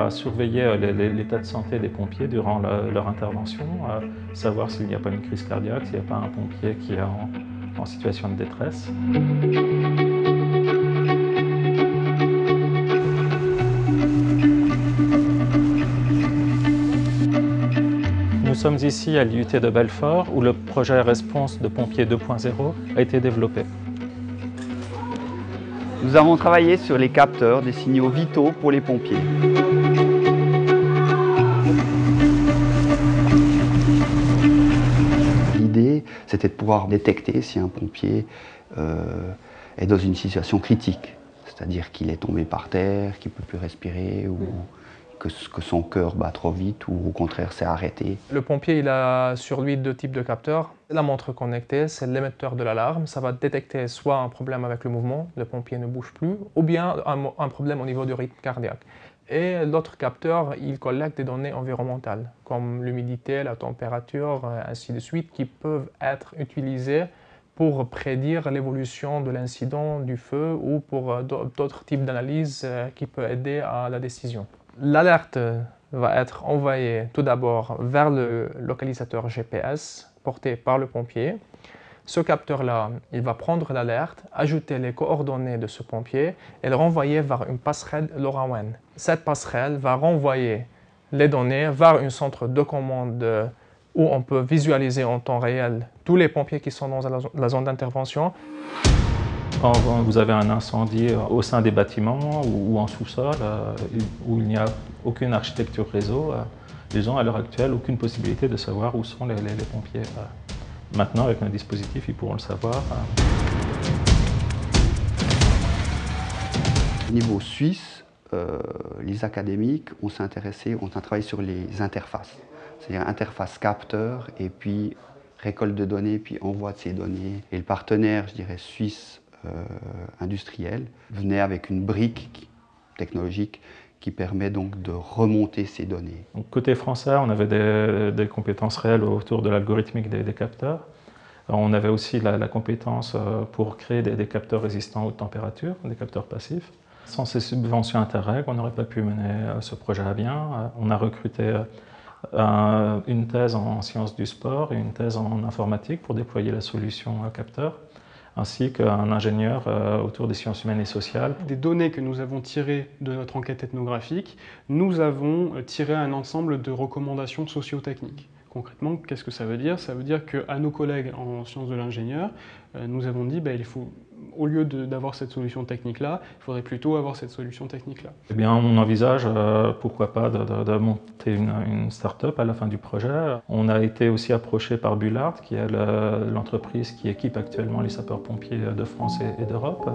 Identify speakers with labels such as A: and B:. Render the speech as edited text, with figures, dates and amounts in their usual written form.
A: à surveiller l'état de santé des pompiers durant leur intervention, savoir s'il n'y a pas une crise cardiaque, s'il n'y a pas un pompier qui est en situation de détresse. Nous sommes ici à l'IUT de Belfort où le projet Response de Pompiers 2.0 a été développé.
B: Nous avons travaillé sur les capteurs des signaux vitaux pour les pompiers. L'idée, c'était de pouvoir détecter si un pompier est dans une situation critique, c'est-à-dire qu'il est tombé par terre, qu'il ne peut plus respirer, ou que son cœur bat trop vite, ou au contraire s'est arrêté.
C: Le pompier, il a sur lui deux types de capteurs. La montre connectée, c'est l'émetteur de l'alarme. Ça va détecter soit un problème avec le mouvement, le pompier ne bouge plus, ou bien un problème au niveau du rythme cardiaque. Et l'autre capteur, il collecte des données environnementales, comme l'humidité, la température, ainsi de suite, qui peuvent être utilisées pour prédire l'évolution de l'incident, du feu, ou pour d'autres types d'analyses qui peuvent aider à la décision. L'alerte va être envoyée tout d'abord vers le localisateur GPS porté par le pompier. Ce capteur-là, il va prendre l'alerte, ajouter les coordonnées de ce pompier et le renvoyer vers une passerelle LoRaWAN. Cette passerelle va renvoyer les données vers un centre de commande où on peut visualiser en temps réel tous les pompiers qui sont dans la zone d'intervention.
A: Quand vous avez un incendie au sein des bâtiments ou en sous-sol, où il n'y a aucune architecture réseau, les gens à l'heure actuelle aucune possibilité de savoir où sont les pompiers. Maintenant, avec un dispositif, ils pourront le savoir.
B: Au niveau suisse, les académiques ont travaillé sur les interfaces, c'est-à-dire interface capteur et puis récolte de données, puis envoi de ces données. Et le partenaire, je dirais, suisse industriel venait avec une brique technologique qui permet donc de remonter ces données.
A: Donc, côté français, on avait des compétences réelles autour de l'algorithmique des capteurs. Alors, on avait aussi la compétence pour créer des capteurs résistants aux températures, des capteurs passifs. Sans ces subventions Interreg, on n'aurait pas pu mener ce projet à bien. On a recruté une thèse en sciences du sport et une thèse en informatique pour déployer la solution capteur, ainsi qu'un ingénieur autour des sciences humaines et sociales.
D: Des données que nous avons tirées de notre enquête ethnographique, nous avons tiré un ensemble de recommandations socio-techniques. Concrètement, qu'est-ce que ça veut dire? Ça veut dire qu'à nos collègues en sciences de l'ingénieur, nous avons dit il faut, au lieu d'avoir cette solution technique-là, il faudrait plutôt avoir cette solution technique-là.
A: Eh bien, on envisage, pourquoi pas, de monter une start-up à la fin du projet. On a été aussi approché par Bullard, qui est l'entreprise qui équipe actuellement les sapeurs-pompiers de France et d'Europe.